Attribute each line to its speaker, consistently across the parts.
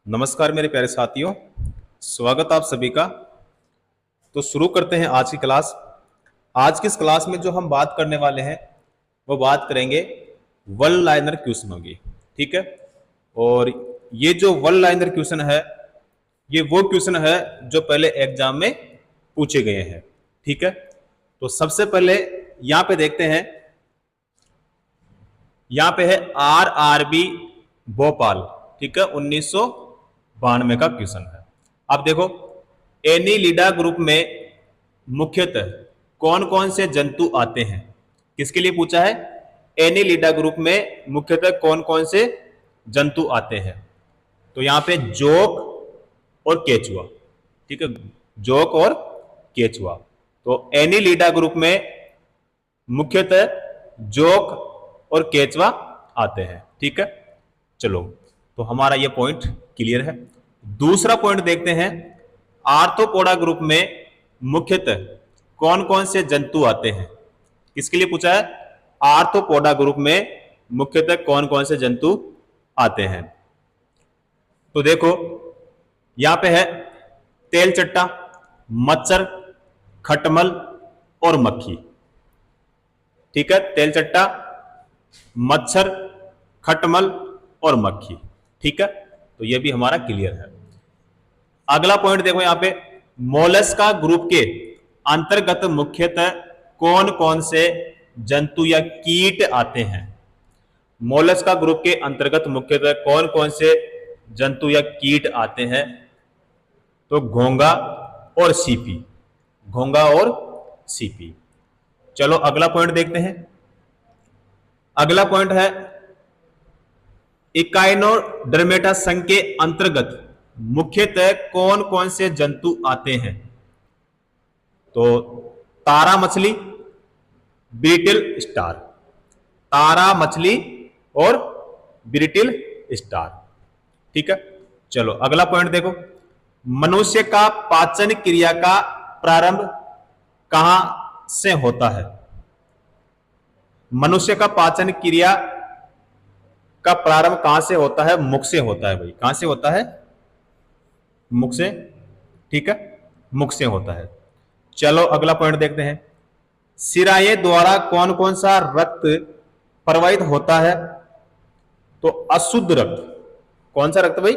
Speaker 1: नमस्कार मेरे प्यारे साथियों, स्वागत आप सभी का। तो शुरू करते हैं आज की क्लास। आज की इस क्लास में जो हम बात करने वाले हैं वो बात करेंगे वन लाइनर क्वेश्चनों की। ठीक है, और ये जो वन लाइनर क्वेश्चन है ये वो क्वेश्चन है जो पहले एग्जाम में पूछे गए हैं। ठीक है, तो सबसे पहले यहाँ पे देखते हैं। यहाँ पे है RRB भोपाल, ठीक है, 1992 का क्वेश्चन है। अब देखो, एनीलिडा ग्रुप में मुख्यतः कौन कौन से जंतु आते हैं? किसके लिए पूछा है? एनीलिडा ग्रुप में मुख्यतः कौन कौन से जंतु आते हैं? तो यहां पे जोक और केचुआ। ठीक है, जोक और केचुआ। तो एनीलिडा ग्रुप में मुख्यतः जोक और केचुआ आते हैं। ठीक है, चलो, तो हमारा ये पॉइंट क्लियर है। दूसरा पॉइंट देखते हैं, आर्थ्रोपोडा ग्रुप में मुख्यतः कौन कौन से जंतु आते हैं? किसके लिए पूछा है? आर्थ्रोपोडा ग्रुप में मुख्यतः कौन कौन से जंतु आते हैं? तो देखो, यहां पे है तेलचट्टा, मच्छर, खटमल और मक्खी। ठीक है, तेलचट्टा, मच्छर, खटमल और मक्खी। ठीक है, तो ये भी हमारा क्लियर है। अगला पॉइंट देखो, यहां पे मोलस्का ग्रुप के अंतर्गत मुख्यतः कौन कौन से जंतु या कीट आते हैं? मोलस्का ग्रुप के अंतर्गत मुख्यतः कौन कौन से जंतु या कीट आते हैं? तो घोंगा और सीपी। घोंगा और सीपी। चलो अगला पॉइंट देखते हैं। अगला पॉइंट है, इकाइनोडर्मेटा संघ के अंतर्गत मुख्यतः कौन कौन से जंतु आते हैं? तो तारा मछली, बीटल स्टार। तारा मछली और बीटल स्टार। ठीक है, चलो अगला पॉइंट देखो, मनुष्य का पाचन क्रिया का प्रारंभ कहां से होता है? मनुष्य का पाचन क्रिया का प्रारंभ कहां से होता है? मुख से होता है भाई। कहां से होता है? मुख से। ठीक है, मुख से होता है। चलो अगला पॉइंट देखते हैं, सिराए द्वारा कौन कौन सा रक्त प्रवाहित होता है? तो अशुद्ध रक्त। कौन सा रक्त भाई?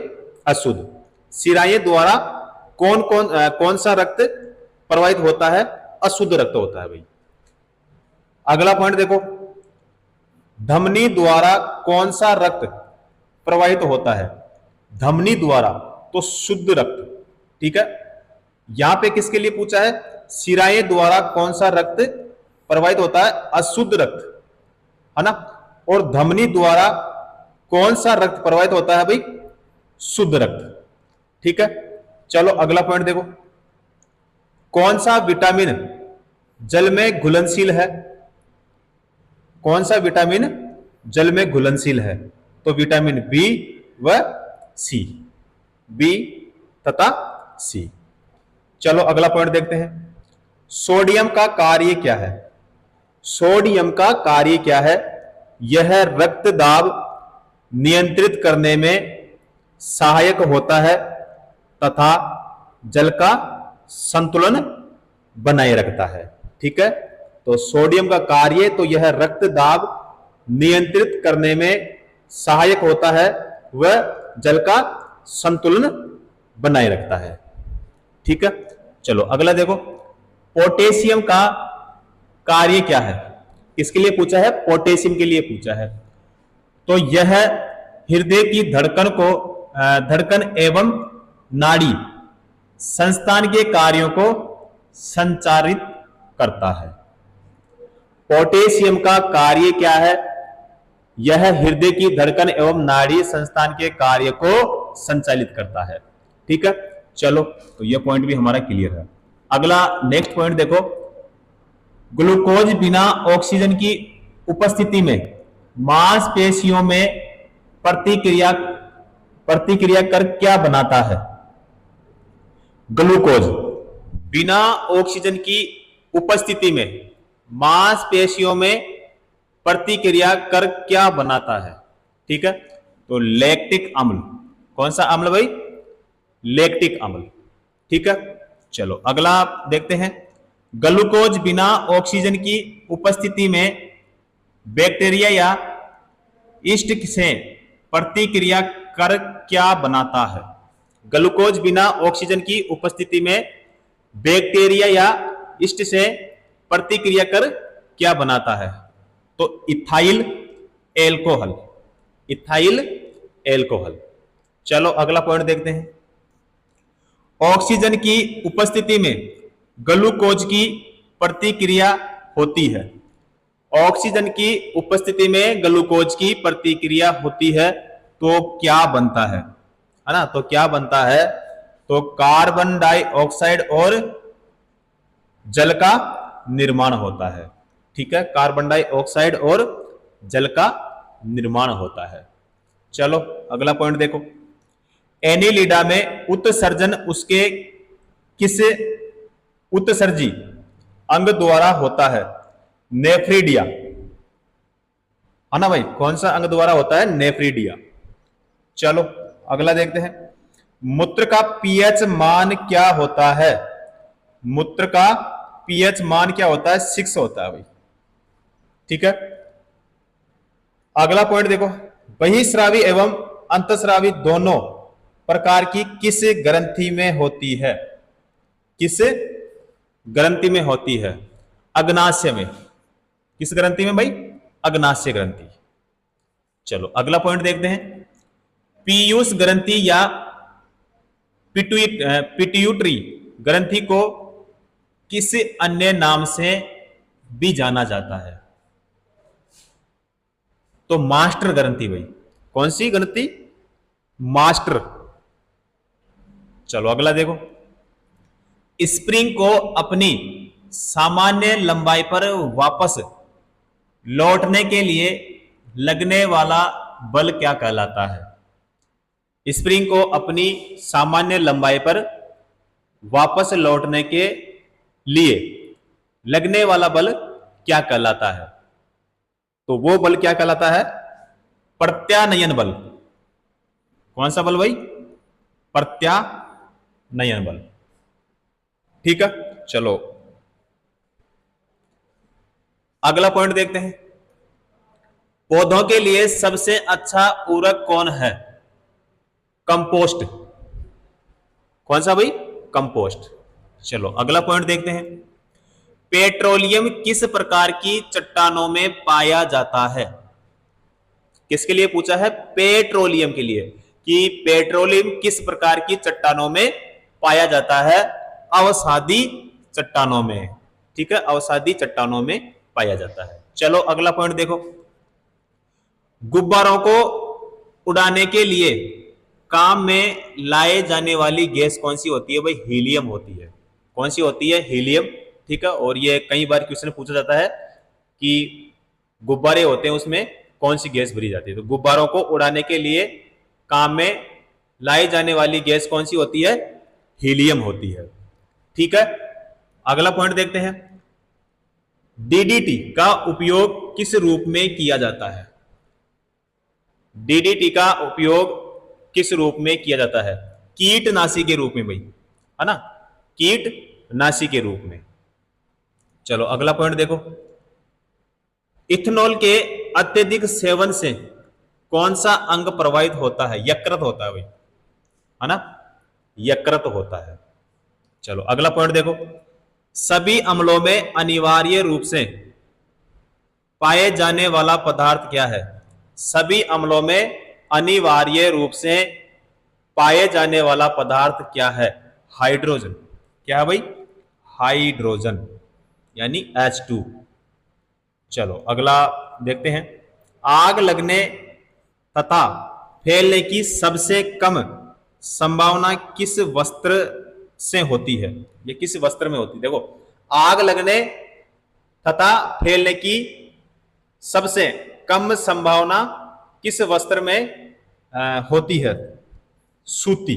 Speaker 1: अशुद्ध। सिराए द्वारा कौन सा रक्त प्रवाहित होता है? अशुद्ध रक्त होता है भाई। अगला पॉइंट देखो, धमनी द्वारा कौन सा रक्त प्रवाहित होता है? धमनी द्वारा तो शुद्ध रक्त। ठीक है, यहां पे किसके लिए पूछा है? सिराए द्वारा कौन सा रक्त प्रवाहित होता है? अशुद्ध रक्त, है ना। और धमनी द्वारा कौन सा रक्त प्रवाहित होता है भाई? शुद्ध रक्त। ठीक है, चलो अगला पॉइंट देखो, कौन सा विटामिन जल में घुलनशील है? कौन सा विटामिन जल में घुलनशील है? तो विटामिन बी व सी। बी तथा सी। चलो अगला पॉइंट देखते हैं, सोडियम का कार्य क्या है? सोडियम का कार्य क्या है? यह रक्त दाब नियंत्रित करने में सहायक होता है तथा जल का संतुलन बनाए रखता है। ठीक है, तो सोडियम का कार्य, तो यह रक्त दाब नियंत्रित करने में सहायक होता है व जल का संतुलन बनाए रखता है। ठीक है, चलो अगला देखो, पोटेशियम का कार्य क्या है? किसके लिए पूछा है? पोटेशियम के लिए पूछा है। तो यह हृदय की धड़कन एवं नाड़ी संस्थान के कार्यों को संचारित करता है। पोटेशियम का कार्य क्या है? यह हृदय की धड़कन एवं नाड़ी संस्थान के कार्य को संचालित करता है। ठीक है, चलो, तो यह पॉइंट भी हमारा क्लियर है। अगला नेक्स्ट पॉइंट देखो, ग्लूकोज बिना ऑक्सीजन की उपस्थिति में मांसपेशियों में प्रतिक्रिया कर क्या बनाता है? ग्लूकोज बिना ऑक्सीजन की उपस्थिति में मांसपेशियों में प्रतिक्रिया कर क्या बनाता है? ठीक है, तो लैक्टिक अम्ल। कौन सा अम्ल भाई? लैक्टिक अम्ल। ठीक है, चलो अगला देखते हैं। ग्लूकोज बिना ऑक्सीजन की उपस्थिति में बैक्टीरिया या यीस्ट से प्रतिक्रिया कर क्या बनाता है? ग्लूकोज बिना ऑक्सीजन की उपस्थिति में बैक्टीरिया या यीस्ट से प्रतिक्रिया कर क्या बनाता है? तो इथाइल एल्कोहल, इथाइल एल्कोहल। चलो अगला पॉइंट देखते हैं। ऑक्सीजन की उपस्थिति में ग्लूकोज की प्रतिक्रिया होती है। ऑक्सीजन की उपस्थिति में ग्लूकोज की प्रतिक्रिया होती है तो क्या बनता है ना? तो क्या बनता है? तो कार्बन डाइऑक्साइड और जल का निर्माण होता है। ठीक है, कार्बन डाइऑक्साइड और जल का निर्माण होता है। चलो अगला पॉइंट देखो। एनीलिडा में उत्सर्जन उसके किस उत्सर्जी अंग द्वारा होता है? नेफ्रिडिया, है ना भाई? कौन सा अंग द्वारा होता है? नेफ्रिडिया। चलो अगला देखते हैं। मूत्र का पीएच मान क्या होता है? मूत्र का पीएच मान क्या होता है? 6 होता है भाई। ठीक है, अगला पॉइंट देखो। बहिस्रावी एवं अंतस्रावी दोनों प्रकार की किस ग्रंथि में होती है? किस ग्रंथि में होती है? अग्नाशय में। किस ग्रंथि में भाई? अग्नाशय ग्रंथि। चलो अगला पॉइंट देखते हैं। पीयूष ग्रंथि या पिट्यूटरी ग्रंथि को किस अन्य नाम से भी जाना जाता है? तो मास्टर ग्रंथि भाई। कौन सी ग्रंथि? मास्टर। चलो अगला देखो। स्प्रिंग को अपनी सामान्य लंबाई पर वापस लौटने के लिए लगने वाला बल क्या कहलाता है? स्प्रिंग को अपनी सामान्य लंबाई पर वापस लौटने के लिए लगने वाला बल क्या कहलाता है? तो वो बल क्या कहलाता है? प्रत्यानयन बल। कौन सा बल भाई? प्रत्यानयन बल। ठीक है, चलो अगला पॉइंट देखते हैं। पौधों के लिए सबसे अच्छा उर्वरक कौन है? कंपोस्ट। कौन सा भाई? कंपोस्ट। चलो अगला पॉइंट देखते हैं। पेट्रोलियम किस प्रकार की चट्टानों में पाया जाता है? किसके लिए पूछा है? पेट्रोलियम के लिए, कि पेट्रोलियम किस प्रकार की चट्टानों में पाया जाता है? अवसादी चट्टानों में। ठीक है, अवसादी चट्टानों में पाया जाता है। चलो अगला पॉइंट देखो। गुब्बारों को उड़ाने के लिए काम में लाए जाने वाली गैस कौन सी होती है भाई? हीलियम होती है। कौन सी होती है? हीलियम। ठीक है, और ये कई बार क्वेश्चन पूछा जाता है कि गुब्बारे होते हैं उसमें कौन सी गैस भरी जाती है? तो गुब्बारों को उड़ाने के लिए काम में लाई जाने वाली गैस कौन सी होती है? हीलियम होती है। ठीक है, अगला पॉइंट देखते हैं। डीडीटी का उपयोग किस रूप में किया जाता है? डीडीटी का उपयोग किस रूप में किया जाता है? कीटनाशी के रूप में भाई, है ना? कीटनाशी के रूप में। चलो अगला पॉइंट देखो। इथेनॉल के अत्यधिक सेवन से कौन सा अंग प्रभावित होता है? यकृत होता है भाई, है ना? यकृत होता है। चलो अगला पॉइंट देखो। सभी अम्लों में अनिवार्य रूप से पाए जाने वाला पदार्थ क्या है? सभी अम्लों में अनिवार्य रूप से पाए जाने वाला पदार्थ क्या है? हाइड्रोजन। क्या है भाई? हाइड्रोजन, यानी H2। चलो अगला देखते हैं। आग लगने तथा फैलने की सबसे कम संभावना किस वस्त्र से होती है? ये किस वस्त्र में होती है? देखो, आग लगने तथा फैलने की सबसे कम संभावना किस वस्त्र में होती है? सूती।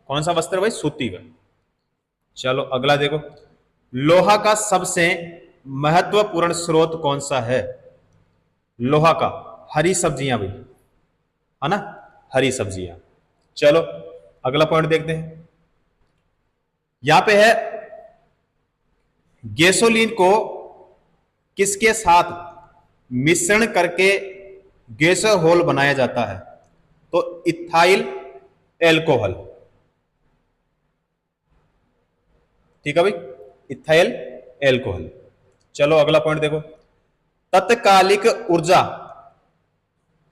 Speaker 1: कौन सा वस्त्र भाई? सूती का। चलो अगला देखो। लोहा का सबसे महत्वपूर्ण स्रोत कौन सा है? लोहा का हरी सब्जियां भाई, है ना? हरी सब्जियां। चलो अगला पॉइंट देखते हैं। यहां पे है गैसोलीन को किसके साथ मिश्रण करके गैसोहोल बनाया जाता है? तो इथाइल एल्कोहल। ठीक है भाई, इथाइल एल्कोहल। चलो अगला पॉइंट देखो, तत्कालिक ऊर्जा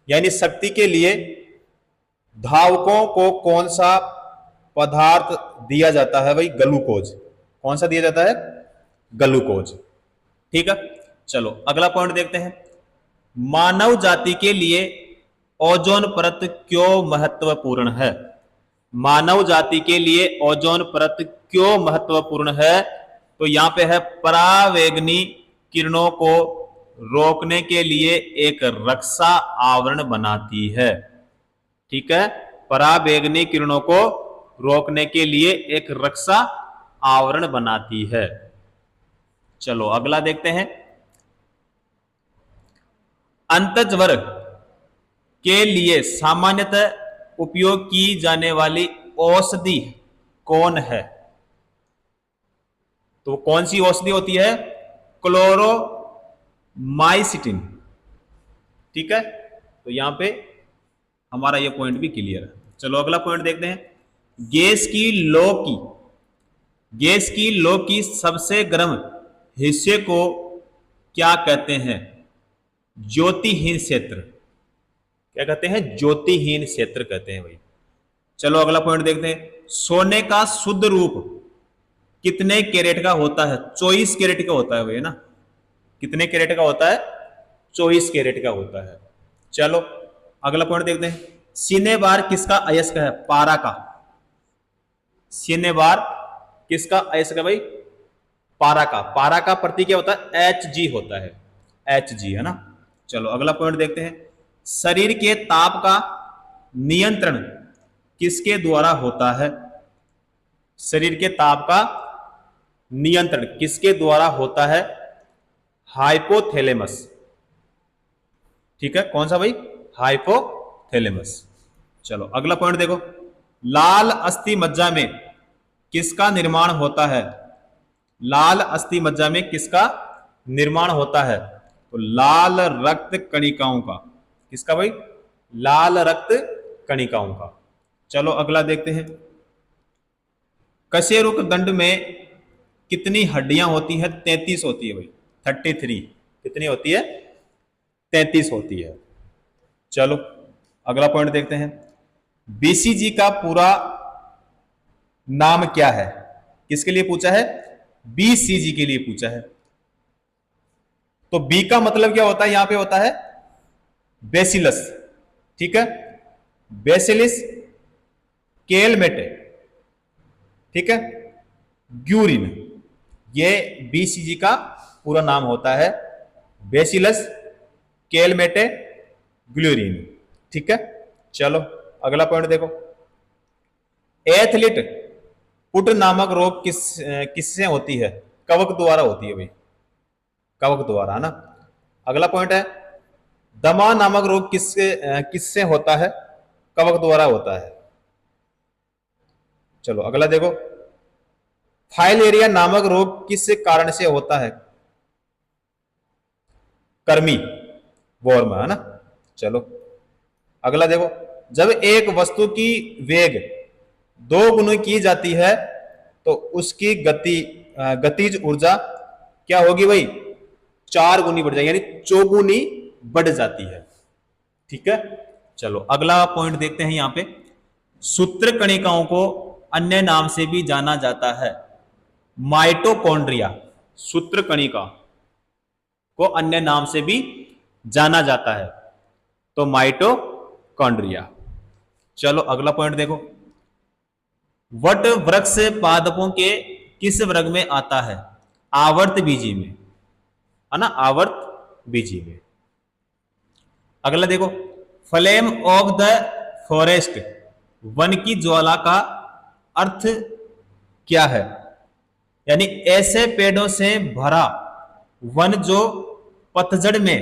Speaker 1: यानी शक्ति के लिए धावकों को कौन सा पदार्थ दिया जाता है? भाई ग्लूकोज। कौन सा दिया जाता है? ग्लूकोज। ठीक है, चलो अगला पॉइंट देखते हैं, मानव जाति के लिए ओजोन परत क्यों महत्वपूर्ण है? मानव जाति के लिए ओजोन परत क्यों महत्वपूर्ण है? तो यहां पे है परावैंगनी किरणों को रोकने के लिए एक रक्षा आवरण बनाती है। ठीक है, परावैंगनी किरणों को रोकने के लिए एक रक्षा आवरण बनाती है। चलो अगला देखते हैं, अंतःज्वर के लिए सामान्यतः उपयोग की जाने वाली औषधि कौन है? तो कौन सी औषधि होती है? क्लोरोमाइसिटिन। ठीक है, तो यहां पे हमारा ये पॉइंट भी क्लियर है। चलो अगला पॉइंट देखते हैं, गैस की लौ की सबसे गर्म हिस्से को क्या कहते हैं? ज्योतिहीन क्षेत्र। क्या कहते हैं? ज्योतिहीन क्षेत्र कहते हैं भाई। चलो अगला पॉइंट देखते हैं, सोने का शुद्ध रूप कितने कैरेट का होता है? 24 कैरेट का होता है भाई, है ना? कितने कैरेट का होता है? 24 कैरेट का होता है। चलो अगला पॉइंट देखते हैं, सिनेबार किसका अयस्क है? पारा का। सिनेबार किसका अयस्क है भाई? पारा का। पारा का प्रतीक क्या होता है? Hg होता है, Hg, है ना? चलो अगला पॉइंट देखते हैं, शरीर के ताप का नियंत्रण किसके द्वारा होता है? शरीर के ताप का नियंत्रण किसके द्वारा होता है? हाइपोथैलेमस। ठीक है, कौन सा भाई? हाइपोथैलेमस। चलो अगला पॉइंट देखो, लाल अस्थि मज्जा में किसका निर्माण होता है? लाल अस्थि मज्जा में किसका निर्माण होता है? तो लाल रक्त कणिकाओं का। किसका भाई? लाल रक्त कणिकाओं का। चलो अगला देखते हैं, कशेरुक दंड में कितनी हड्डियां होती हैं? 33 होती है भाई, 33। कितनी होती है? 33 होती है। चलो अगला पॉइंट देखते हैं, बीसीजी का पूरा नाम क्या है? किसके लिए पूछा है? बीसीजी के लिए पूछा है। तो बी का मतलब क्या होता है? यहां पे होता है बेसिलस। ठीक है, बेसिलिस केलमेटे। ठीक है, ग्यूरिन, ये बीसीजी का पूरा नाम होता है, बेसिलस केलमेटे ग्लूरिन। ठीक है, चलो अगला पॉइंट देखो, एथलीट पुट नामक रोग किससे होती है? कवक द्वारा होती है भाई, कवक द्वारा, है ना? अगला पॉइंट है, दमा नामक रोग किससे होता है? कवक द्वारा होता है। चलो अगला देखो, फाइलेरिया नामक रोग किस कारण से होता है? कर्मी वॉर्म, है ना? चलो अगला देखो, जब एक वस्तु की वेग 2 गुनी की जाती है तो उसकी गतिज ऊर्जा क्या होगी भाई? 4 गुनी बढ़ जाएगी, यानी चौगुनी बढ़ जाती है। ठीक है, चलो अगला पॉइंट देखते हैं, यहां पे सूत्र कणिकाओं को अन्य नाम से भी जाना जाता है, माइटोकॉन्ड्रिया। सूत्र कणिका को अन्य नाम से भी जाना जाता है, तो माइटोकॉन्ड्रिया। चलो अगला पॉइंट देखो, वट वृक्ष पादपों के किस वर्ग में आता है? आवर्त बीजी में, है ना? आवर्त बीजी में। अगला देखो, flame of the forest, one की ज्वाला का अर्थ क्या है? यानी ऐसे पेड़ों से भरा वन जो पतझड़ में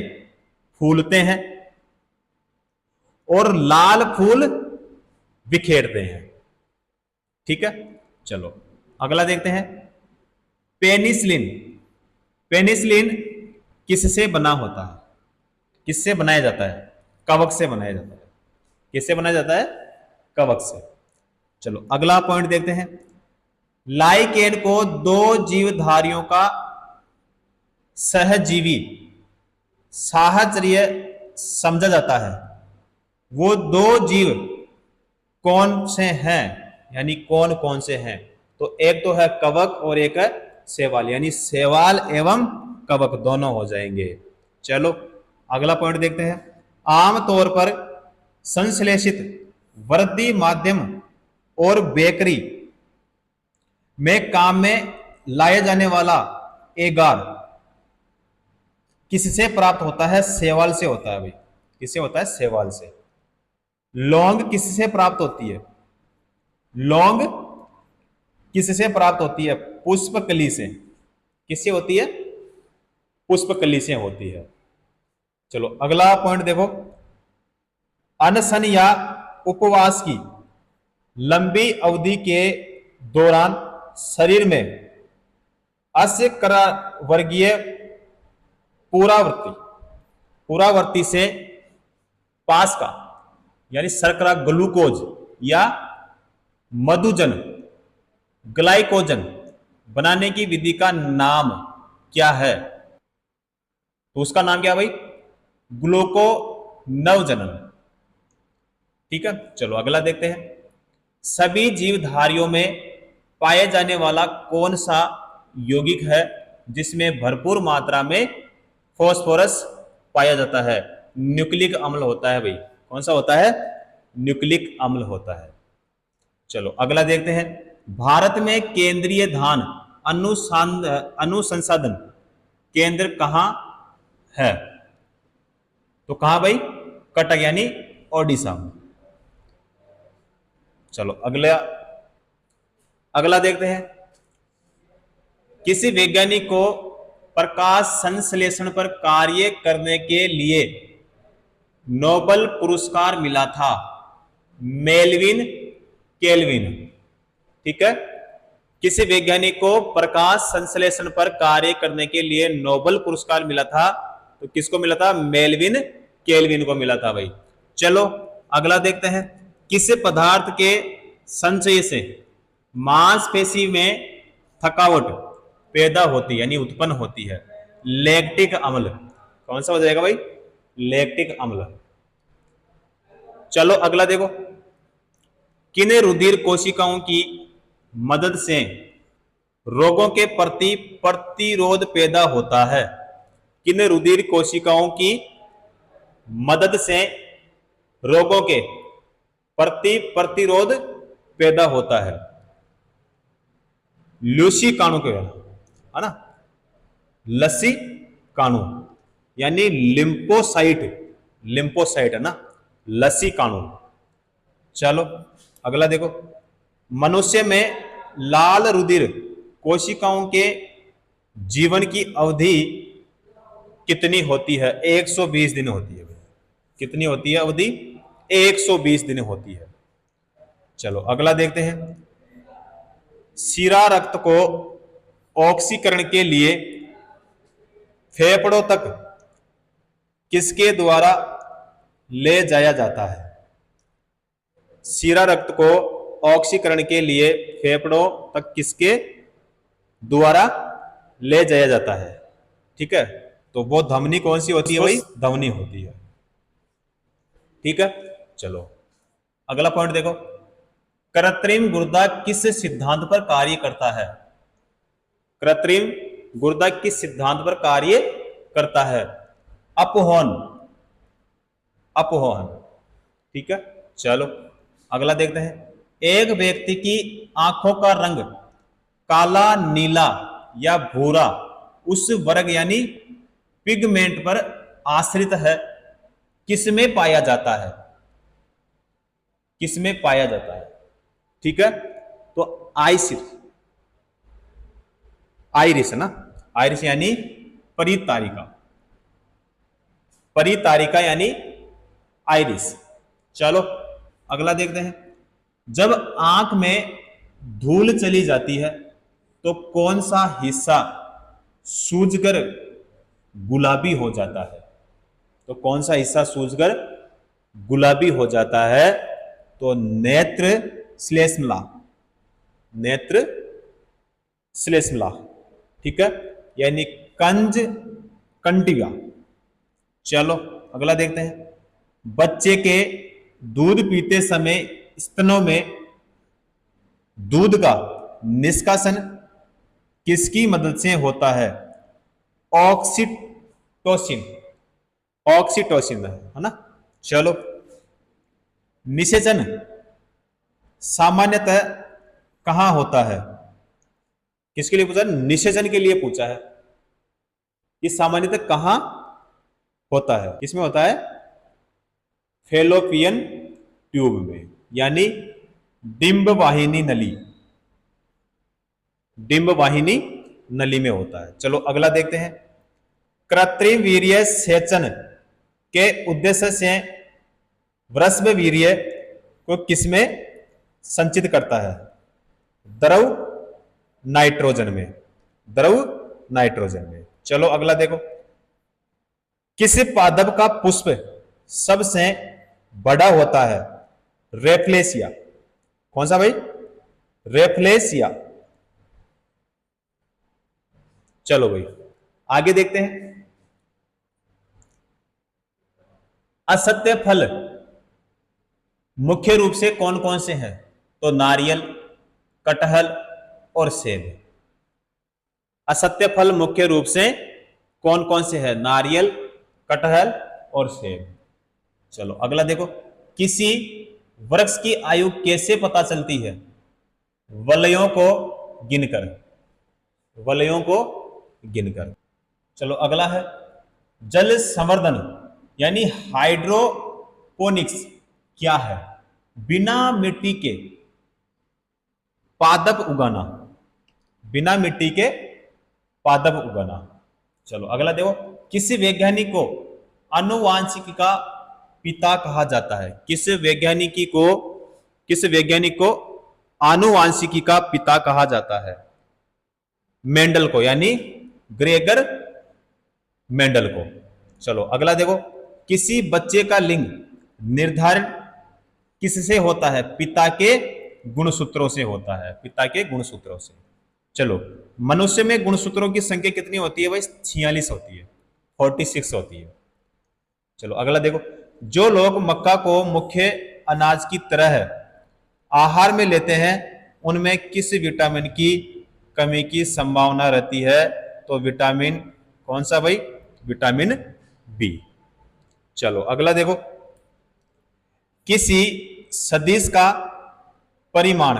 Speaker 1: फूलते हैं और लाल फूल बिखेरते हैं। ठीक है, चलो अगला देखते हैं पेनिसिलिन। पेनिसिलिन किससे बना होता है? किससे बनाया जाता है? कवक से बनाया जाता है। किससे बनाया जाता है? कवक से। चलो अगला पॉइंट देखते हैं। लाइकेन को दो जीवधारियों का सहजीवी साहचर्य समझा जाता है। वो दो जीव कौन से हैं, यानी कौन कौन से हैं? तो एक तो है कवक और एक है शैवाल, यानी शैवाल एवं कवक दोनों हो जाएंगे। चलो अगला पॉइंट देखते हैं। आमतौर पर संश्लेषित वृद्धि माध्यम और बेकरी में काम में लाया जाने वाला एगार किससे प्राप्त होता है? शैवाल से होता है भाई। किससे होता है? शैवाल से। लौंग किससे प्राप्त होती है? लौंग किससे प्राप्त होती है? पुष्पकली से। किससे होती है? पुष्पकली से होती है। चलो अगला पॉइंट देखो। अनशन या उपवास की लंबी अवधि के दौरान शरीर में अशर्करावर्गीय पुरावर्ती से पास का यानी शर्करा ग्लूकोज या मधुजन ग्लाइकोजन बनाने की विधि का नाम क्या है? तो उसका नाम क्या भाई? ग्लूकोनवजनन। ठीक है, चलो अगला देखते हैं। सभी जीवधारियों में पाए जाने वाला कौन सा यौगिक है जिसमें भरपूर मात्रा में फास्फोरस पाया जाता है? न्यूक्लिक अम्ल होता है भाई। कौन सा होता है? न्यूक्लिक अम्ल होता है। चलो अगला देखते हैं। भारत में केंद्रीय धान अनुसंधान केंद्र कहां है? तो कहां भाई? कटक यानी ओडिशा में। चलो अगला देखते हैं। किसी वैज्ञानिक को प्रकाश संश्लेषण पर कार्य करने के लिए नोबेल पुरस्कार मिला था? Melvin kelvin. ठीक है, किसी वैज्ञानिक को प्रकाश संश्लेषण पर कार्य करने के लिए नोबेल पुरस्कार मिला था, तो किसको मिला था? मेलविन केल्विन को मिला था भाई। चलो अगला देखते हैं। किस पदार्थ के संचय से मांसपेशी में थकावट पैदा होती यानी उत्पन्न होती है? लैक्टिक अम्ल। कौन सा हो जाएगा भाई? लैक्टिक अम्ल। चलो अगला देखो। किन रुधिर कोशिकाओं की मदद से रोगों के प्रति प्रतिरोध पैदा होता है? किन रुधिर कोशिकाओं की मदद से रोगों के प्रति प्रतिरोध पैदा होता है? लूसी काणु के, है ना? लस्सी काणु यानी लिम्फोसाइट। लिम्फोसाइट है ना, लस्सी काणु। चलो अगला देखो। मनुष्य में लाल रुधिर कोशिकाओं के जीवन की अवधि कितनी होती है? 120 दिन होती है। कितनी होती है अवधि? 120 दिन होती है। चलो अगला देखते हैं। शिरा रक्त को ऑक्सीकरण के लिए फेफड़ों तक किसके द्वारा ले जाया जाता है? शिरा रक्त को ऑक्सीकरण के लिए फेफड़ों तक किसके द्वारा ले जाया जाता है? ठीक है, तो वो धमनी कौन सी होती है भाई? धमनी होती है। ठीक है, चलो अगला पॉइंट देखो। कृत्रिम गुर्दा किस सिद्धांत पर कार्य करता है? कृत्रिम गुर्दा किस सिद्धांत पर कार्य करता है? अपहोहन। अपहोहन। ठीक है, चलो अगला देखते हैं। एक व्यक्ति की आंखों का रंग काला, नीला या भूरा उस वर्ग यानी पिगमेंट पर आश्रित है, किसमें पाया जाता है? किसमें पाया जाता है? ठीक है, तो आइरिस है ना, आइरिस यानी परितारिका। परितारिका यानी आइरिस। चलो अगला देखते हैं। जब आंख में धूल चली जाती है तो कौन सा हिस्सा सूजकर गुलाबी हो जाता है? तो कौन सा हिस्सा सूजकर गुलाबी हो जाता है? तो नेत्र श्लेष्मला, नेत्र श्लेष्मला, ठीक है, यानी कंज कंटिगा। चलो अगला देखते हैं। बच्चे के दूध पीते समय स्तनों में दूध का निष्कासन किसकी मदद से होता है? ऑक्सीटोसिन, ऑक्सीटोसिन है ना। चलो, निषेचन सामान्यतः कहां होता है? किसके लिए पूछा? निषेचन के लिए पूछा है। ये सामान्यतः कहां होता है? किसमें होता है? फेलोपियन ट्यूब में, यानी डिंब वाहिनी नली, डिंब वाहिनी नली में होता है। चलो अगला देखते हैं। कृत्रिम वीर्य सेचन के उद्देश्य से वृषभ वीर्य को किसमें संचित करता है? द्रव नाइट्रोजन में, द्रव नाइट्रोजन में। चलो अगला देखो। किस पादप का पुष्प सबसे बड़ा होता है? रेफ्लेसिया। कौन सा भाई? रेफ्लेसिया। चलो भाई आगे देखते हैं। असत्य फल मुख्य रूप से कौन कौन से हैं? तो नारियल, कटहल और सेब। असत्य फल मुख्य रूप से कौन कौन से हैं? नारियल, कटहल और सेब। चलो अगला देखो। किसी वृक्ष की आयु कैसे पता चलती है? वलयों को गिनकर, वलयों को गिनकर। चलो अगला है जल संवर्धन यानी हाइड्रोपोनिक्स क्या है? बिना मिट्टी के पादप उगाना, बिना मिट्टी के पादप उगाना। चलो अगला देखो। किसी वैज्ञानिक को आनुवांशिकी का पिता कहा जाता है? किस वैज्ञानिक को आनुवांशिकी का पिता कहा जाता है? मेंडल को, यानी ग्रेगर मेंडल को। चलो अगला देखो। किसी बच्चे का लिंग निर्धारण किससे होता है? पिता के गुणसूत्रों से होता है, पिता के गुणसूत्रों से। चलो, मनुष्य में गुणसूत्रों की संख्या कितनी होती है भाई? 46 होती है, 46 होती है। चलो अगला देखो। जो लोग मक्का को मुख्य अनाज की तरह आहार में लेते हैं उनमें किस विटामिन की कमी की संभावना रहती है? तो विटामिन कौन सा भाई? Vitamin B. चलो अगला देखो। किसी सदिश का परिमाण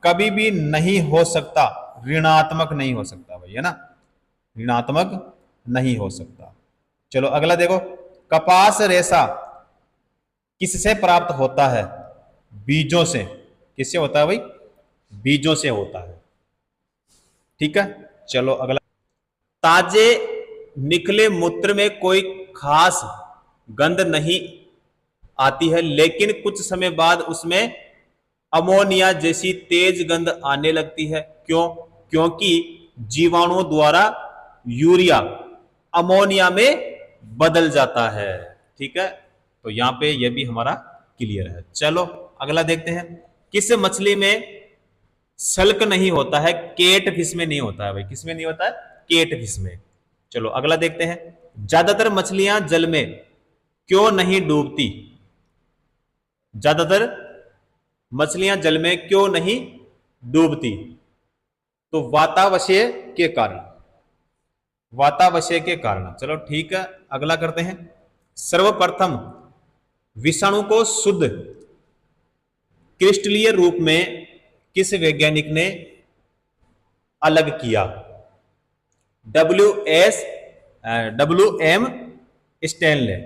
Speaker 1: कभी भी नहीं हो सकता ऋणात्मक नहीं हो सकता भाई, है ना, ऋणात्मक नहीं हो सकता। चलो अगला देखो। कपास रेशा किससे प्राप्त होता है? बीजों से। किससे होता है भाई? बीजों से होता है, ठीक है। चलो अगला। ताजे निकले मूत्र में कोई खास गंध नहीं आती है, लेकिन कुछ समय बाद उसमें अमोनिया जैसी तेज गंध आने लगती है। क्यों? क्योंकि जीवाणुओं द्वारा यूरिया अमोनिया में बदल जाता है, ठीक है। तो यहां पे यह भी हमारा क्लियर है। चलो अगला देखते हैं। किस मछली में सल्क नहीं होता है? केट फिश में नहीं होता है भाई। किस में नहीं होता है? केट फिश में। चलो अगला देखते हैं। ज्यादातर मछलियां जल में क्यों नहीं डूबती? ज्यादातर मछलियां जल में क्यों नहीं डूबती? तो वातावशीय के कारण, वातावशीय के कारण। चलो ठीक है, अगला करते हैं। सर्वप्रथम विषाणु को शुद्ध क्रिस्टलीय रूप में किस वैज्ञानिक ने अलग किया? WM Stanley.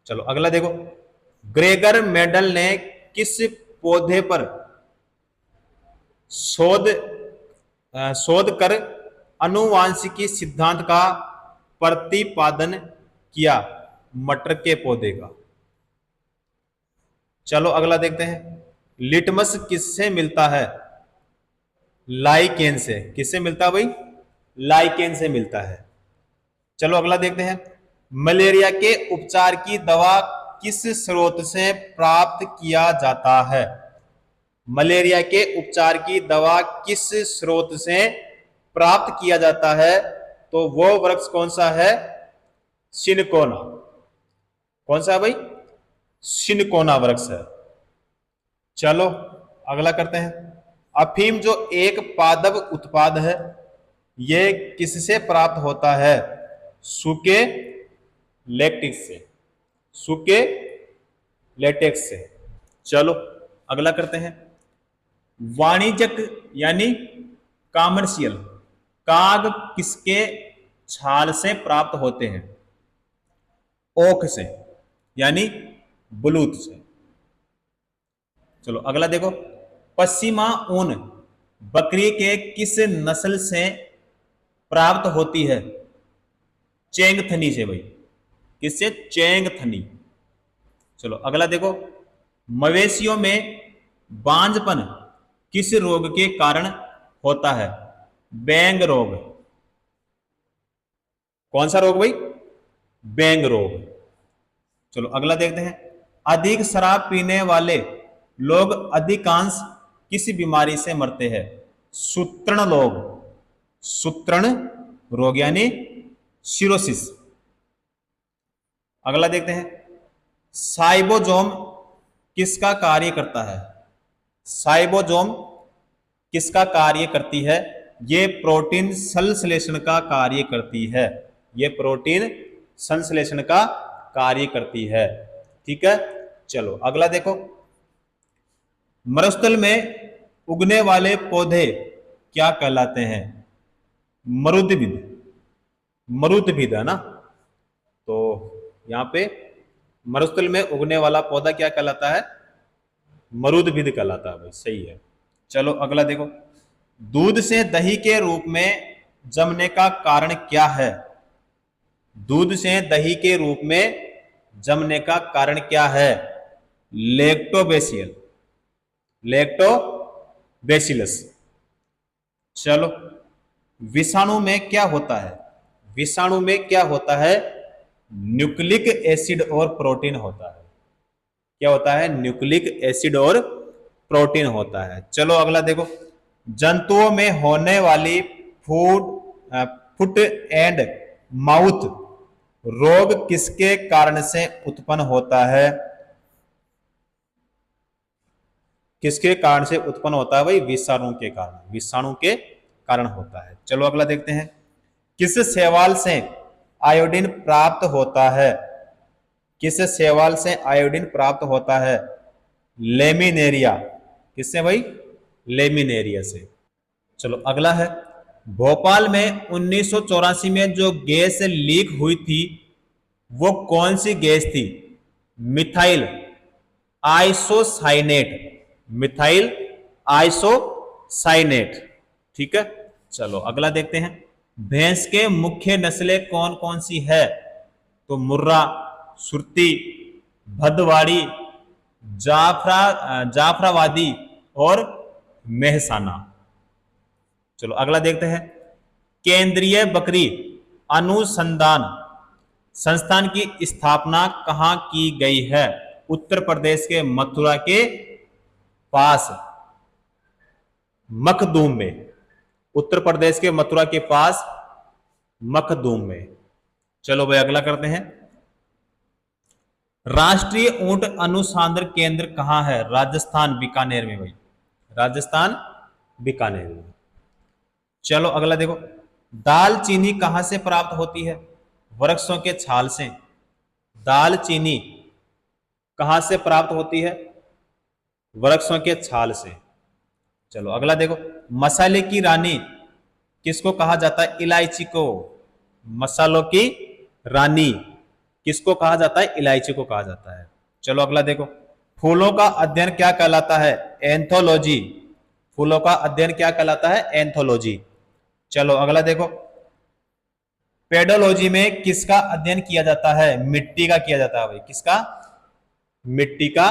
Speaker 1: चलो अगला देखो। ग्रेगर मेंडल ने किस पौधे पर शोध कर आनुवांशिकी सिद्धांत का प्रतिपादन किया? मटर के पौधे का। चलो अगला देखते हैं। लिटमस किससे मिलता है? लाइकेन से। किससे मिलता है भाई? लाइकेन से मिलता है। चलो अगला देखते हैं। मलेरिया के उपचार की दवा किस स्रोत से प्राप्त किया जाता है? मलेरिया के उपचार की दवा किस स्रोत से प्राप्त किया जाता है? तो वो वृक्ष कौन सा है? सिनकोना। कौन सा है भाई? सिनकोना वृक्ष है। चलो अगला करते हैं। अफीम जो एक पादप उत्पाद है, यह किससे प्राप्त होता है? सूखे लेटेक्स से। सूखे लेटेक्स से। चलो अगला करते हैं। वाणिज्यिक यानी कॉमर्शियल काग किसके छाल से प्राप्त होते हैं? ओक से यानी ब्लूत से। चलो अगला देखो। पश्चिमा ऊन बकरी के किस नस्ल से प्राप्त होती है? चेंगथनी से भाई। किससे? चेंगथनी। चलो अगला देखो। मवेशियों में बांझपन किस रोग के कारण होता है? बैंग रोग। कौन सा रोग भाई? बैंग रोग। चलो अगला देखते हैं। अधिक शराब पीने वाले लोग अधिकांश किस बीमारी से मरते हैं? सूत्रण लोग। सूत्रण रोग यानी सिरोसिस। अगला देखते हैं। साइबोजोम किसका कार्य करता है? साइबोजोम किसका कार्य करती है? ये प्रोटीन संश्लेषण का कार्य करती है। ये प्रोटीन संश्लेषण का कार्य करती है। ठीक है। चलो अगला देखो। मरुस्थल में उगने वाले पौधे क्या कहलाते हैं? मरुद्भिद। मरुद्भिद है ना। तो यहां पे मरुस्थल में उगने वाला पौधा क्या कहलाता है? मरुद्भिद कहलाता है भाई। सही है। चलो अगला देखो। दूध से दही के रूप में जमने का कारण क्या है? दूध से दही के रूप में जमने का कारण क्या है? लैक्टोबैसिल। लैक्टोबैसिलस। चलो विषाणु में क्या होता है? विषाणु में क्या होता है? न्यूक्लिक एसिड और प्रोटीन होता है। क्या होता है? न्यूक्लिक एसिड और प्रोटीन होता है। चलो अगला देखो। जंतुओं में होने वाली फुट एंड माउथ रोग किसके कारण से उत्पन्न होता है? किसके कारण से उत्पन्न होता है भाई? विषाणु के कारण। विषाणु के कारण होता है। चलो अगला देखते हैं। किस शैवाल से आयोडीन प्राप्त होता है? किस शैवाल से आयोडीन प्राप्त होता है? लेमिनेरिया। किससे भाई? लेमिनेरिया से। चलो अगला है। भोपाल में 1984 में जो गैस लीक हुई थी वो कौन सी गैस थी? Methyl isocyanate. Methyl isocyanate. ठीक है। चलो अगला देखते हैं। भैंस के मुख्य नस्लें कौन कौन सी है? तो मुर्रा, सुरती, भदवाड़ी, जाफराबादी और मेहसाना। चलो अगला देखते हैं। केंद्रीय बकरी अनुसंधान संस्थान की स्थापना कहां की गई है? उत्तर प्रदेश के मथुरा के पास मखदूम में। उत्तर प्रदेश के मथुरा के पास मखदूम में। चलो भाई अगला करते हैं। राष्ट्रीय ऊंट अनुसंधान केंद्र कहां है? राजस्थान बीकानेर में भाई। राजस्थान बीकानेर में। चलो अगला देखो। दालचीनी कहां से प्राप्त होती है? वृक्षों के छाल से। दालचीनी कहां से प्राप्त होती है? वृक्षों के छाल से। चलो अगला देखो। मसाले की रानी किसको कहा जाता है? इलायची को। मसालों की रानी किसको कहा जाता है? इलायची को कहा जाता है। चलो अगला देखो। फूलों का अध्ययन क्या कहलाता है? एंथोलॉजी। फूलों का अध्ययन क्या कहलाता है? एंथोलॉजी। चलो अगला देखो। पेडोलॉजी में किसका अध्ययन किया जाता है? मिट्टी का किया जाता है भाई। किसका? मिट्टी का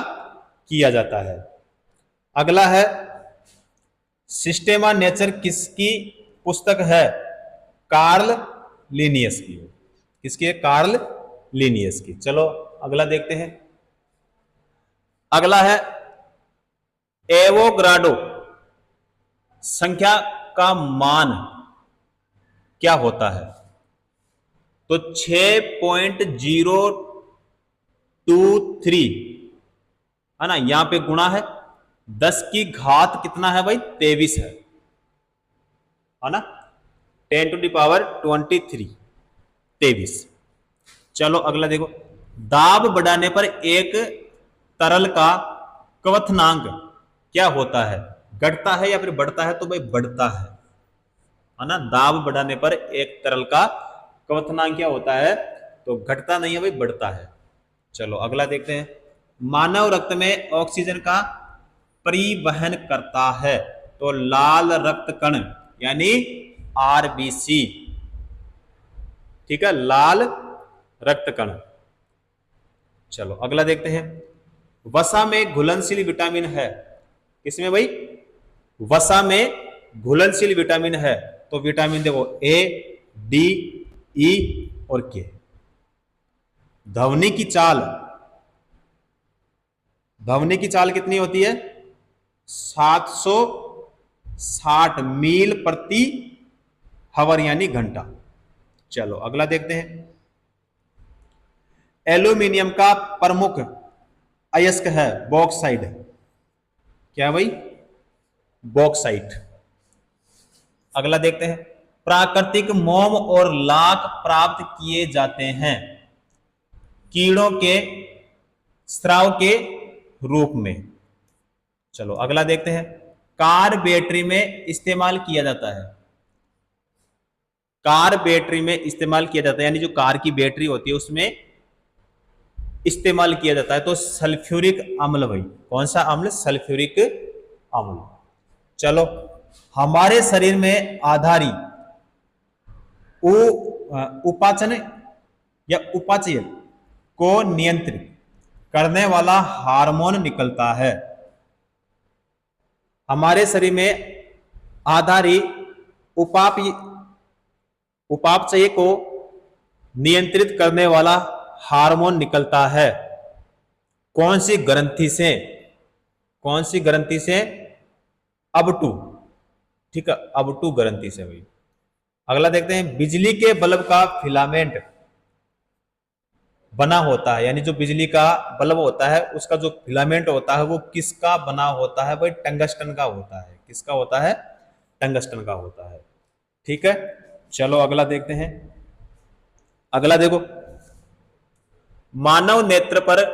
Speaker 1: किया जाता है। अगला है सिस्टेमा नेचर किसकी पुस्तक है? कार्ल लिनियस की। किसकी है? कार्ल लिनियस की। चलो अगला देखते हैं। अगला है एवोग्राडो संख्या का मान क्या होता है? तो 6.023 है ना, यहां पे गुणा है 10 की घात कितना है भाई? 23 है ना, 10⁻23 23। चलो अगला देखो, दाब बढ़ाने पर एक तरल का क्वथनांक क्या होता है? घटता है या फिर बढ़ता है? तो भाई बढ़ता है ना। दाब बढ़ाने पर एक तरल का क्वथनांक क्या होता है? तो घटता नहीं है भाई, बढ़ता है। चलो अगला देखते हैं। मानव रक्त में ऑक्सीजन का परिवहन करता है? तो लाल रक्त कण यानी आरबीसी। ठीक है, लाल रक्त कण। चलो अगला देखते हैं। वसा में घुलनशील विटामिन है? किसमें भाई? वसा में घुलनशील विटामिन है। तो विटामिन देखो ए, डी, ई और के। ध्वनि की चाल, ध्वनि की चाल कितनी होती है? 760 मील प्रति हवर यानी घंटा। चलो अगला देखते हैं। एल्यूमिनियम का प्रमुख अयस्क है बॉक्साइट। क्या भाई? बॉक्साइट। अगला देखते हैं। प्राकृतिक मोम और लाख प्राप्त किए जाते हैं कीड़ों के स्राव के रूप में। चलो अगला देखते हैं। कार बैटरी में इस्तेमाल किया जाता है? कार बैटरी में इस्तेमाल किया जाता है यानी जो कार की बैटरी होती है उसमें इस्तेमाल किया जाता है तो सल्फ्यूरिक अम्ल भाई। कौन सा अम्ल? सल्फ्यूरिक अम्ल। चलो हमारे शरीर में आधारी उपाचन या उपाचय को नियंत्रित करने वाला हार्मोन निकलता है। हमारे शरीर में आधारी उपापचय को नियंत्रित करने वाला हार्मोन निकलता है कौन सी ग्रंथि से? कौन सी ग्रंथि से? अब2। ठीक है, अब2 ग्रंथि से भाई। अगला देखते हैं। बिजली के बल्ब का फिलामेंट बना होता है यानी जो बिजली का बल्ब होता है उसका जो फिलामेंट होता है वो किसका बना होता है भाई? टंगस्टन का होता है। किसका होता है? टंगस्टन का होता है। ठीक है, चलो अगला देखते हैं। अगला देखो, मानव नेत्र पर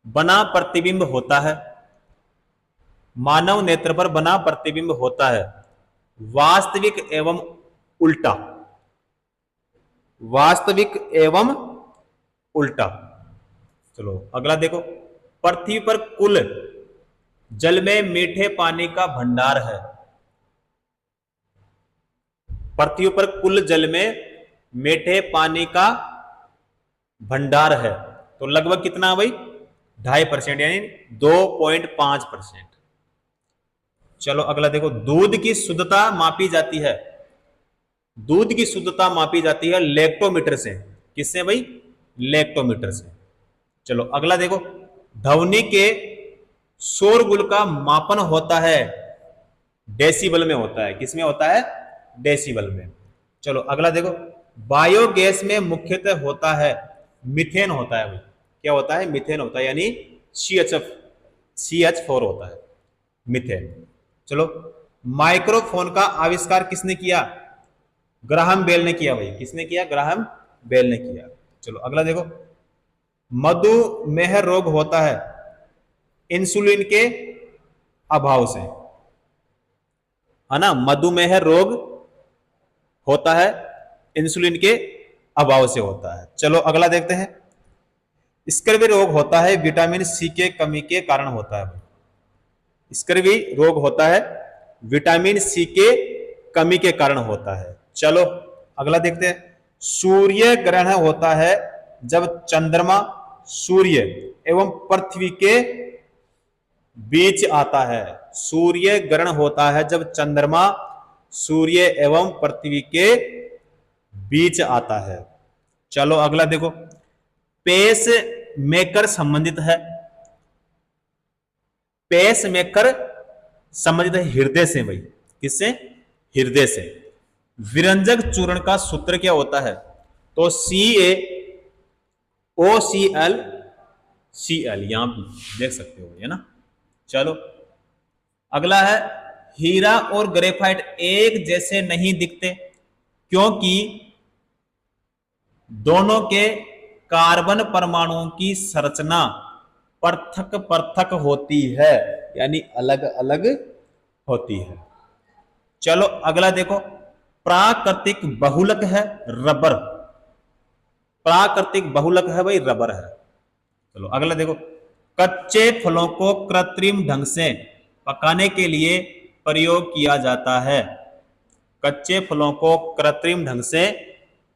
Speaker 1: बना प्रतिबिंब होता है? मानव नेत्र पर बना प्रतिबिंब होता है वास्तविक एवं उल्टा। वास्तविक एवं उल्टा। चलो अगला देखो। पृथ्वी पर कुल जल में मीठे पानी का भंडार है? पृथ्वी पर कुल जल में मीठे पानी का भंडार है तो लगभग कितना भाई? 2.5% यानी 2.5%। चलो अगला देखो। दूध की शुद्धता मापी जाती है? दूध की शुद्धता मापी जाती है लैक्टोमीटर से। किससे भाई? लैक्टोमीटर से। चलो अगला देखो। ध्वनि के शोरगुल का मापन होता है डेसिबल में होता है। किसमें होता है? डेसिबल में। चलो अगला देखो। बायोगैस में मुख्यतः होता है मीथेन होता है भाई। क्या होता है? मीथेन होता है यानी CH4 होता है मीथेन। चलो माइक्रोफोन का आविष्कार किसने किया? ग्राहम बेल ने किया भाई। किसने किया? ग्राहम बेल ने किया। चलो अगला देखो। मधुमेह रोग होता है इंसुलिन के अभाव से, है ना। मधुमेह रोग होता है इंसुलिन के अभाव से होता है। चलो अगला देखते हैं। स्कर्वी रोग होता है विटामिन सी के कमी के कारण होता है। स्कर्वी रोग होता है विटामिन सी के कमी के कारण होता है। चलो अगला देखते हैं। सूर्य ग्रहण होता है जब चंद्रमा, सूर्य एवं पृथ्वी के बीच आता है। सूर्य ग्रहण होता है जब चंद्रमा सूर्य एवं पृथ्वी के बीच आता है। चलो अगला देखो, पेस मेकर संबंधित है, पेस मेकर संबंधित है हृदय से भाई। किससे? हृदय से। विरंजक चूर्ण का सूत्र क्या होता है? तो CaOCl यहां भी देख सकते हो, है ना। चलो अगला है, हीरा और ग्रेफाइट एक जैसे नहीं दिखते क्योंकि दोनों के कार्बन परमाणुओं की संरचना पृथक पृथक होती है, यानी अलग अलग होती है। चलो अगला देखो, प्राकृतिक बहुलक है रबर, प्राकृतिक बहुलक है भाई रबर है। चलो अगला देखो, कच्चे फलों को कृत्रिम ढंग से पकाने के लिए प्रयोग किया जाता है। कच्चे फलों को कृत्रिम ढंग से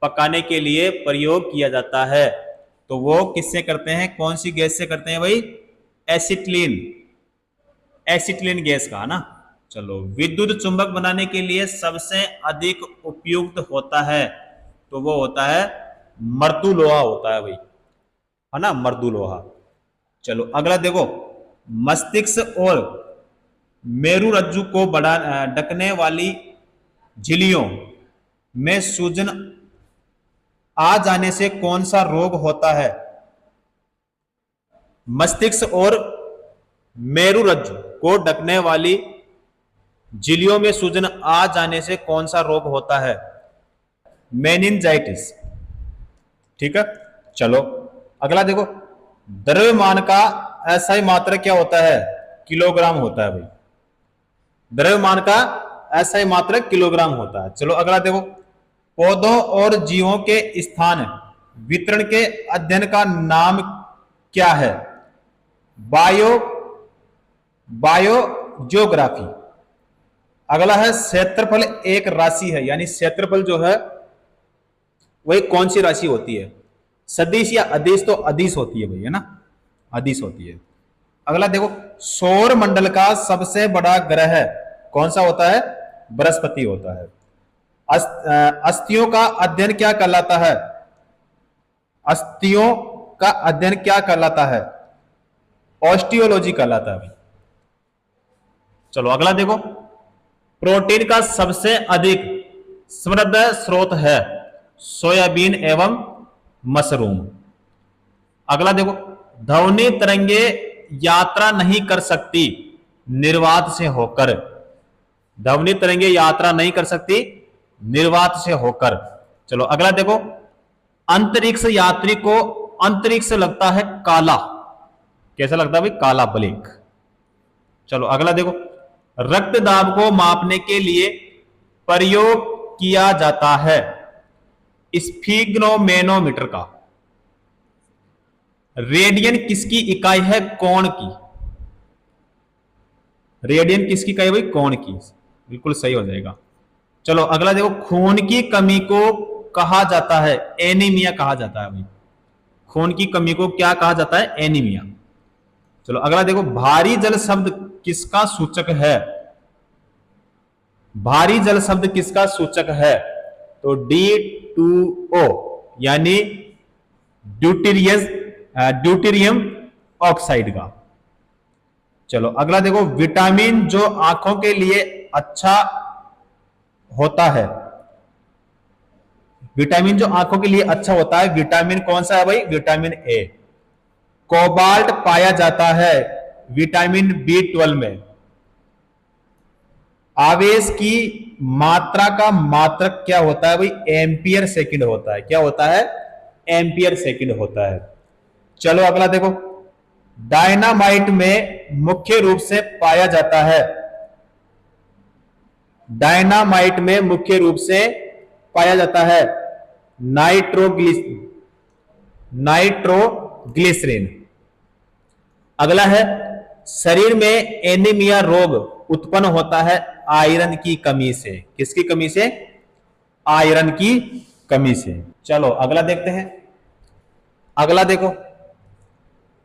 Speaker 1: पकाने के लिए प्रयोग किया जाता है, तो वो किससे करते हैं? कौन सी गैस से करते हैं भाई? एसिटिलीन, एसिटिलीन गैस का ना। चलो, विद्युत चुंबक बनाने के लिए सबसे अधिक उपयुक्त होता है, तो वो होता है मृदु लोहा होता है भाई, है ना, मृदु लोहा। चलो अगला देखो, मस्तिष्क और मेरुरज्जु को ढकने वाली झिल्लियों में सूजन आ जाने से कौन सा रोग होता है? मस्तिष्क और मेरुरज्जु को ढकने वाली झिल्लियों में सूजन आ जाने से कौन सा रोग होता है? मेनिंजाइटिस। ठीक है। चलो अगला देखो, द्रव्यमान का एसआई मात्रक क्या होता है? किलोग्राम होता है भाई। द्रव्यमान का एसआई मात्रक किलोग्राम होता है। चलो अगला देखो, पौधों और जीवों के स्थान वितरण के अध्ययन का नाम क्या है? बायोजियोग्राफी। अगला है, क्षेत्रफल एक राशि है, यानी क्षेत्रफल जो है वही कौन सी राशि होती है? सदिश या अदिश? तो अदिश होती है भाई, है ना, अदिश होती है। अगला देखो, सौर मंडल का सबसे बड़ा ग्रह कौन सा होता है? बृहस्पति होता है। अस्थियों का अध्ययन क्या कहलाता है? अस्थियों का अध्ययन क्या कहलाता है? ऑस्टियोलॉजी कहलाता है। चलो अगला देखो, प्रोटीन का सबसे अधिक समृद्ध स्रोत है सोयाबीन एवं मशरूम। अगला देखो, ध्वनि तरंगे यात्रा नहीं कर सकती निर्वात से होकर। ध्वनि तरंगे यात्रा नहीं कर सकती निर्वात से होकर। चलो अगला देखो, अंतरिक्ष यात्री को अंतरिक्ष लगता है काला। कैसा लगता है भाई? काला, ब्लैक। चलो अगला देखो, रक्त दाब को मापने के लिए प्रयोग किया जाता है स्फिग्नोमेनोमीटर का। रेडियन किसकी इकाई है? कोण की। रेडियन किसकी इकाई है भाई? कोण की। बिल्कुल सही हो जाएगा। चलो अगला देखो, खून की कमी को कहा जाता है एनीमिया कहा जाता है भाई। खून की कमी को क्या कहा जाता है? एनीमिया। चलो अगला देखो, भारी जल शब्द किसका सूचक है? भारी जल शब्द किसका सूचक है? तो D2O, यानी ड्यूटेरियम ऑक्साइड का। चलो अगला देखो, विटामिन जो आंखों के लिए अच्छा होता है, विटामिन जो आंखों के लिए अच्छा होता है, विटामिन कौन सा है भाई? Vitamin A. कोबाल्ट पाया जाता है विटामिन B12 में। आवेश की मात्रा का मात्रक क्या होता है भाई? एम्पियर सेकंड होता है। क्या होता है? एम्पियर सेकंड होता है। चलो अगला देखो, डायनामाइट में मुख्य रूप से पाया जाता है, डायनामाइट में मुख्य रूप से पाया जाता है नाइट्रोग्लिसरीन। अगला है, शरीर में एनीमिया रोग उत्पन्न होता है आयरन की कमी से। किसकी कमी से? आयरन की कमी से। चलो अगला देखते हैं। अगला देखो,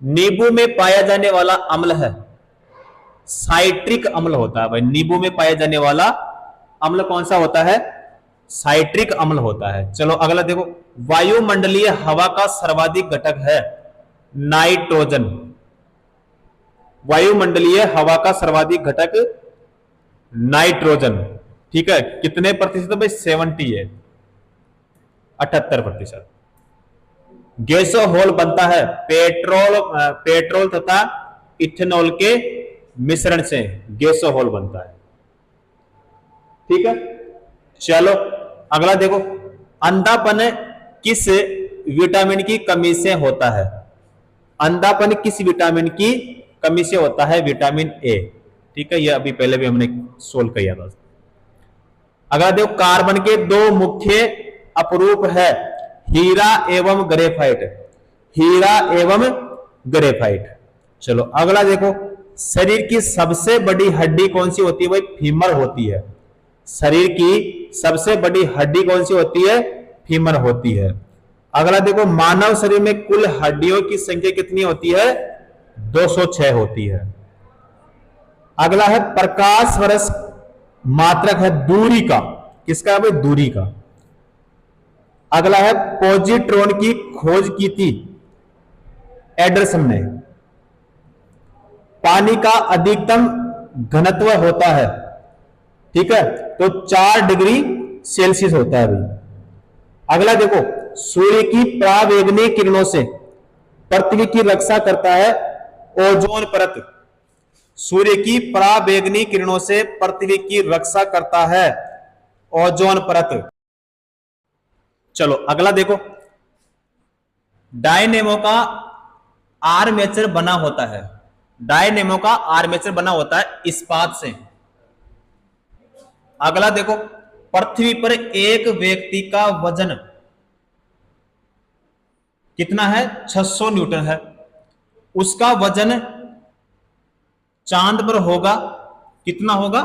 Speaker 1: नींबू में पाया जाने वाला अम्ल है साइट्रिक अम्ल होता है भाई। नींबू में पाया जाने वाला अम्ल कौन सा होता है? साइट्रिक अम्ल होता है। चलो अगला देखो, वायुमंडलीय हवा का सर्वाधिक घटक है नाइट्रोजन। वायुमंडलीय हवा का सर्वाधिक घटक नाइट्रोजन। ठीक है, कितने प्रतिशत भाई? 70 है, 78%। गैसोहोल बनता है पेट्रोल तथा इथेनॉल के मिश्रण से गैसोहोल बनता है। ठीक है, चलो अगला देखो, अंधापन किस विटामिन की कमी से होता है? अंधापन किस विटामिन की कमी से होता है? Vitamin A. ठीक है, ये अभी पहले भी हमने सोल्व किया था। अगला देखो, कार्बन के दो मुख्य अपरूप है हीरा एवं ग्रेफाइट। हीरा एवं ग्रेफाइट। चलो अगला देखो, शरीर की सबसे बड़ी हड्डी कौन सी होती है भाई? फीमर होती है। शरीर की सबसे बड़ी हड्डी कौन सी होती है? फीमर होती है। अगला देखो, मानव शरीर में कुल हड्डियों की संख्या कितनी होती है? 206 होती है। अगला है, प्रकाश वर्ष मात्रक है दूरी का। किसका भाई? दूरी का। अगला है, पॉजिट्रॉन की खोज की थी एंडरसन ने। पानी का अधिकतम घनत्व होता है, ठीक है, तो 4 डिग्री सेल्सियस होता है भाई। अगला देखो, सूर्य की परावैंगनी किरणों से पृथ्वी की रक्षा करता है ओजोन परत। सूर्य की परावैंगनी किरणों से पृथ्वी की रक्षा करता है ओजोन परत। चलो अगला देखो, डायनेमो का आर्मेचर बना होता है। डायनेमो का आर्मेचर बना होता है इस्पात से। अगला देखो, पृथ्वी पर एक व्यक्ति का वजन कितना है? 600 न्यूटन है। उसका वजन चांद पर होगा, कितना होगा?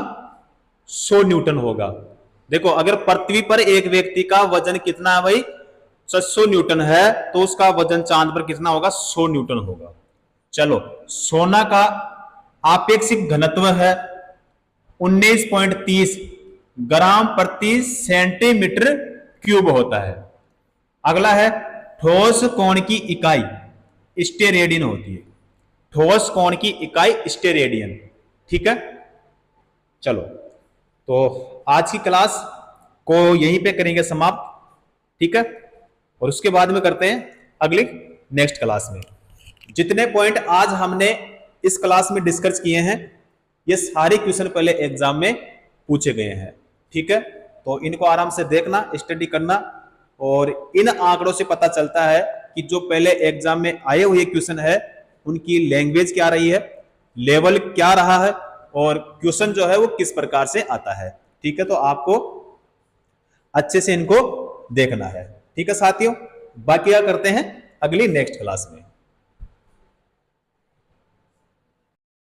Speaker 1: 100 न्यूटन होगा। देखो, अगर पृथ्वी पर एक व्यक्ति का वजन कितना है भाई? 600 न्यूटन है, तो उसका वजन चांद पर कितना होगा? 100 न्यूटन होगा। चलो, सोना का आपेक्षिक घनत्व है 19.30 ग्राम प्रति सेंटीमीटर क्यूब होता है। अगला है, ठोस कोण की इकाई स्टेरेडियन होती है। ठोस कोण की इकाई स्टेरेडियन। ठीक है, चलो तो आज की क्लास को यहीं पे करेंगे समाप्त। ठीक है, और उसके बाद में करते हैं अगली नेक्स्ट क्लास में। जितने पॉइंट आज हमने इस क्लास में डिस्कस किए हैं, ये सारे क्वेश्चन पहले एग्जाम में पूछे गए हैं। ठीक है, तो इनको आराम से देखना, स्टडी करना, और इन आंकड़ों से पता चलता है कि जो पहले एग्जाम में आए हुए क्वेश्चन है उनकी लैंग्वेज क्या रही है, लेवल क्या रहा है, और क्वेश्चन जो है वो किस प्रकार से आता है। ठीक है, तो आपको अच्छे से इनको देखना है। ठीक है साथियों, बाकी क्या करते हैं अगली नेक्स्ट क्लास में।